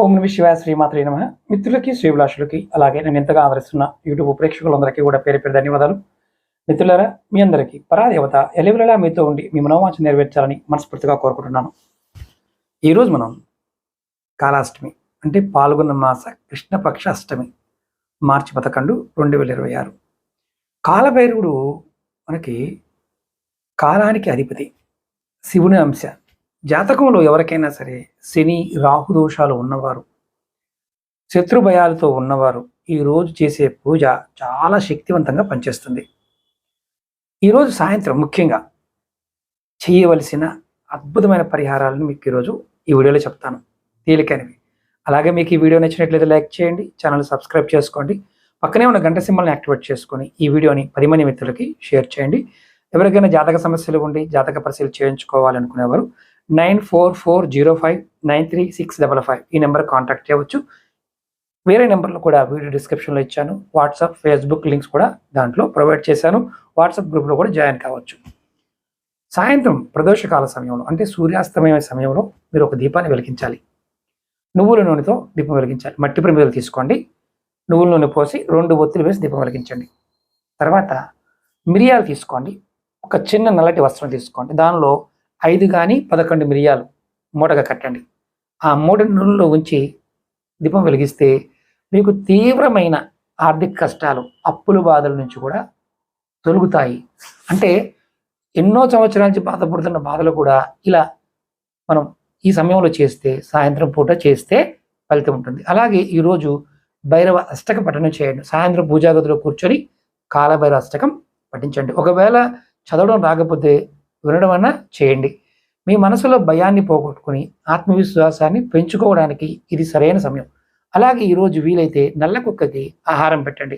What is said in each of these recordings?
ఓం నమ శివాయ శ్రీమాత్రే నమః. మిత్రులకి శ్రీభిలాషులకి అలాగే నేను ఎంతగా ఆదరిస్తున్న యూట్యూబ్ ప్రేక్షకులందరికీ కూడా పేరు పేరు ధన్యవాదాలు. మిత్రులారా, మీ అందరికీ పరాదేవత ఎల్లవేళలా మీతో ఉండి మీ మనోవాంఛ నెరవేర్చాలని మనస్ఫూర్తిగా కోరుకుంటున్నాను. ఈరోజు మనం కాలాష్టమి అంటే పాల్గొన్న మాస కృష్ణపక్ష అష్టమి మార్చి 11, 2026. కాలభైరవుడు మనకి కాలానికి అధిపతి, శివుని అంశ. జాతకంలో ఎవరికైనా సరే శని రాహు దోషాలు ఉన్నవారు, శత్రు భయాలతో ఉన్నవారు ఈరోజు చేసే పూజ చాలా శక్తివంతంగా పనిచేస్తుంది. ఈరోజు సాయంత్రం ముఖ్యంగా చేయవలసిన అద్భుతమైన పరిహారాలను మీకు ఈరోజు ఈ వీడియోలో చెప్తాను, తేలికైనవి. అలాగే మీకు ఈ వీడియో నచ్చినట్లయితే లైక్ చేయండి, ఛానల్ సబ్స్క్రైబ్ చేసుకోండి, పక్కనే ఉన్న గంట సింబల్ని యాక్టివేట్ చేసుకొని ఈ వీడియోని 10 మంది మిత్రులకి షేర్ చేయండి. ఎవరికైనా జాతక సమస్యలు ఉండి జాతక పరిశీలన చేయించుకోవాలనుకునేవారు 9440593655 ఈ నెంబర్ కాంటాక్ట్ చేయవచ్చు. వేరే నెంబర్లు కూడా వీడియో డిస్క్రిప్షన్లో ఇచ్చాను. వాట్సాప్, ఫేస్బుక్ లింక్స్ కూడా దాంట్లో ప్రొవైడ్ చేశాను. వాట్సాప్ గ్రూప్లో కూడా జాయిన్ కావచ్చు. సాయంత్రం ప్రదోషకాల సమయంలో అంటే సూర్యాస్తమయ సమయంలో మీరు ఒక దీపాన్ని వెలిగించాలి. నువ్వుల నూనెతో దీపం వెలిగించాలి. మట్టి ప్రమిదలు తీసుకోండి, నువ్వుల నూనె పోసి 2 ఒత్తులు వేసి దీపం వెలిగించండి. తర్వాత మిరియాలు తీసుకోండి, ఒక చిన్న నల్లటి వస్త్రం తీసుకోండి, దానిలో 5 కానీ 11 మిరియాలు మూటగా కట్టండి. ఆ మూట నూనెలో ఉంచి దీపం వెలిగిస్తే మీకు తీవ్రమైన ఆర్థిక కష్టాలు, అప్పుల బాధల నుంచి కూడా తొలగుతాయి. అంటే ఎన్నో సంవత్సరాల నుంచి బాధపడుతున్న బాధలు కూడా ఇలా మనం ఈ సమయంలో చేస్తే, సాయంత్రం పూట చేస్తే ఫలితం ఉంటుంది. అలాగే ఈరోజు భైరవ అష్టకం పఠనం చేయండి. సాయంత్రం పూజా గదిలో కూర్చొని కాలభైరవ అష్టకం పఠించండి. ఒకవేళ చదవడం రాకపోతే వినడం అన్నా చేయండి. మీ మనసులో భయాన్ని పోగొట్టుకుని ఆత్మవిశ్వాసాన్ని పెంచుకోవడానికి ఇది సరైన సమయం. అలాగే ఈరోజు వీలైతే నల్ల కుక్కకి ఆహారం పెట్టండి.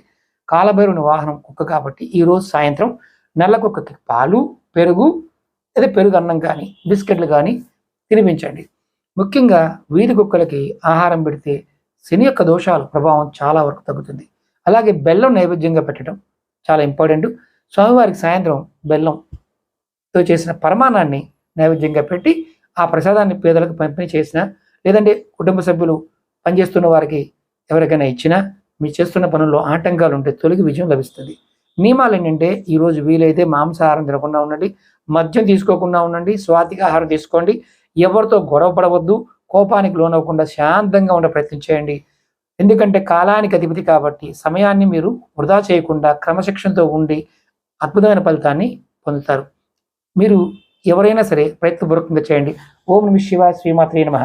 కాలభైరవుని వాహనం కుక్క కాబట్టి ఈరోజు సాయంత్రం నల్ల కుక్కకి పాలు, పెరుగు లేదా పెరుగు అన్నం కానీ బిస్కెట్లు కానీ తినిపించండి. ముఖ్యంగా వీధి కుక్కలకి ఆహారం పెడితే శని యొక్క దోషాల ప్రభావం చాలా వరకు తగ్గుతుంది. అలాగే బెల్లం నైవేద్యంగా పెట్టడం చాలా ఇంపార్టెంట్. స్వామివారికి సాయంత్రం బెల్లంతో చేసిన పరమాన్నాన్ని నైవేద్యంగా పెట్టి ఆ ప్రసాదాన్ని పేదలకు పంపిణీ చేసినా, లేదంటే కుటుంబ సభ్యులు పనిచేస్తున్న వారికి ఎవరికైనా ఇచ్చినా, మీరు చేస్తున్న పనుల్లో ఆటంకాలు ఉంటే తొలగి విజయం లభిస్తుంది. నియమాలు ఏంటంటే ఈరోజు వీలైతే మాంసాహారం తినకుండా ఉండండి, మద్యం తీసుకోకుండా ఉండండి, స్వాతిక ఆహారం తీసుకోండి, ఎవరితో గొడవ పడవద్దు, కోపానికి లోనవ్వకుండా శాంతంగా ఉండే ప్రయత్నం చేయండి. ఎందుకంటే కాలానికి అధిపతి కాబట్టి సమయాన్ని మీరు వృధా చేయకుండా క్రమశిక్షణతో ఉండి అద్భుతమైన ఫలితాన్ని పొందుతారు. మీరు ఎవరైనా సరే ప్రయత్నపూర్వకంగా చేయండి. ఓం నమః శివాయ శ్రీమాత్రే నమః.